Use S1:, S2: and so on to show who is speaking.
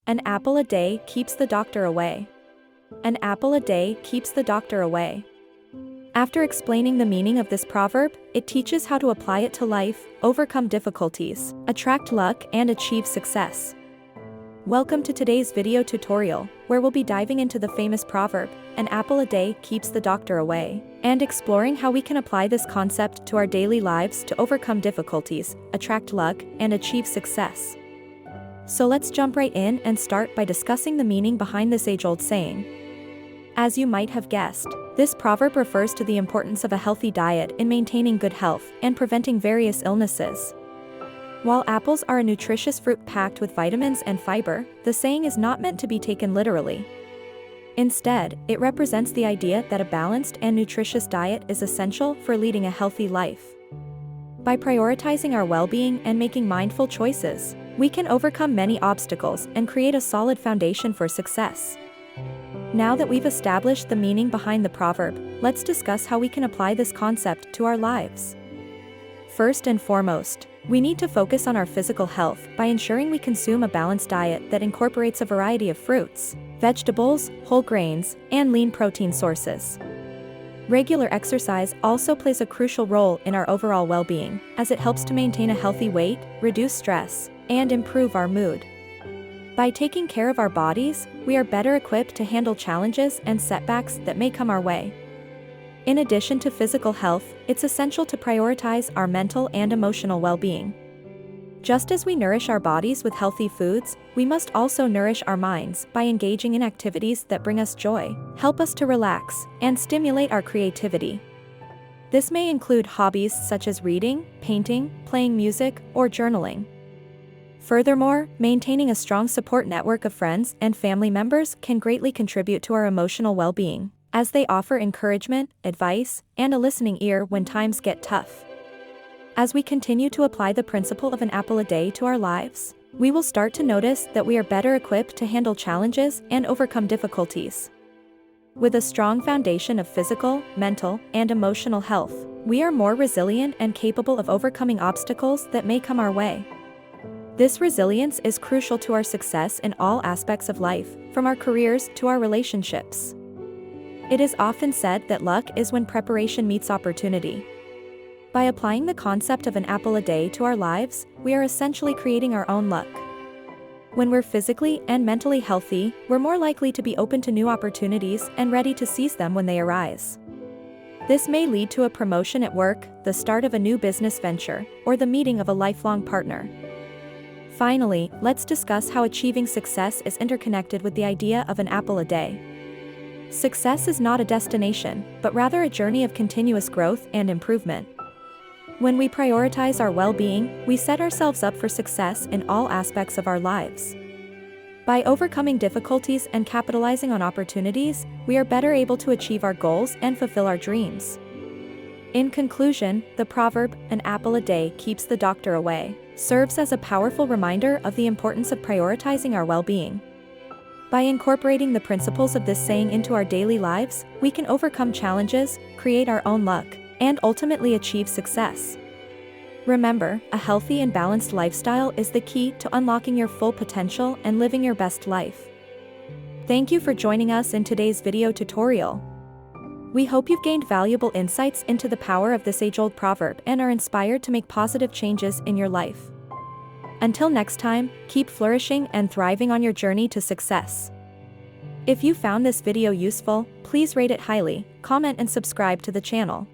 S1: An apple a day keeps the doctor away. An apple a day keeps the doctor away. After explaining the meaning of this proverb, it teaches how to apply it to life, overcome difficulties, attract luck, and achieve success. Welcome to today's video tutorial, where we'll be diving into the famous proverb, "An apple a day keeps the doctor away," and exploring how we can apply this concept to our daily lives to overcome difficulties, attract luck, and achieve success. So let's jump right in and start by discussing the meaning behind this age-old saying. As you might have guessed, this proverb refers to the importance of a healthy diet in maintaining good health and preventing various illnesses. While apples are a nutritious fruit packed with vitamins and fiber, the saying is not meant to be taken literally. Instead, it represents the idea that a balanced and nutritious diet is essential for leading a healthy life. By prioritizing our well-being and making mindful choices, we can overcome many obstacles and create a solid foundation for success. Now that we've established the meaning behind the proverb, let's discuss how we can apply this concept to our lives. First and foremost, we need to focus on our physical health by ensuring we consume a balanced diet that incorporates a variety of fruits, vegetables, whole grains, and lean protein sources. Regular exercise also plays a crucial role in our overall well-being, as it helps to maintain a healthy weight, reduce stress, and improve our mood. By taking care of our bodies, we are better equipped to handle challenges and setbacks that may come our way. In addition to physical health, it's essential to prioritize our mental and emotional well-being. Just as we nourish our bodies with healthy foods, we must also nourish our minds by engaging in activities that bring us joy, help us to relax, and stimulate our creativity. This may include hobbies such as reading, painting, playing music, or journaling. Furthermore, maintaining a strong support network of friends and family members can greatly contribute to our emotional well-being, as they offer encouragement, advice, and a listening ear when times get tough. As we continue to apply the principle of an apple a day to our lives, we will start to notice that we are better equipped to handle challenges and overcome difficulties. With a strong foundation of physical, mental, and emotional health, we are more resilient and capable of overcoming obstacles that may come our way. This resilience is crucial to our success in all aspects of life, from our careers to our relationships. It is often said that luck is when preparation meets opportunity. By applying the concept of an apple a day to our lives, we are essentially creating our own luck. When we're physically and mentally healthy, we're more likely to be open to new opportunities and ready to seize them when they arise. This may lead to a promotion at work, the start of a new business venture, or the meeting of a lifelong partner. Finally, let's discuss how achieving success is interconnected with the idea of an apple a day. Success is not a destination, but rather a journey of continuous growth and improvement. When we prioritize our well-being, we set ourselves up for success in all aspects of our lives. By overcoming difficulties and capitalizing on opportunities, we are better able to achieve our goals and fulfill our dreams. In conclusion, the proverb, "An apple a day keeps the doctor away," serves as a powerful reminder of the importance of prioritizing our well-being. By incorporating the principles of this saying into our daily lives, we can overcome challenges, create our own luck, and ultimately achieve success. Remember, a healthy and balanced lifestyle is the key to unlocking your full potential and living your best life. Thank you for joining us in today's video tutorial. We hope you've gained valuable insights into the power of this age-old proverb and are inspired to make positive changes in your life. Until next time, keep flourishing and thriving on your journey to success. If you found this video useful, please rate it highly, comment and subscribe to the channel.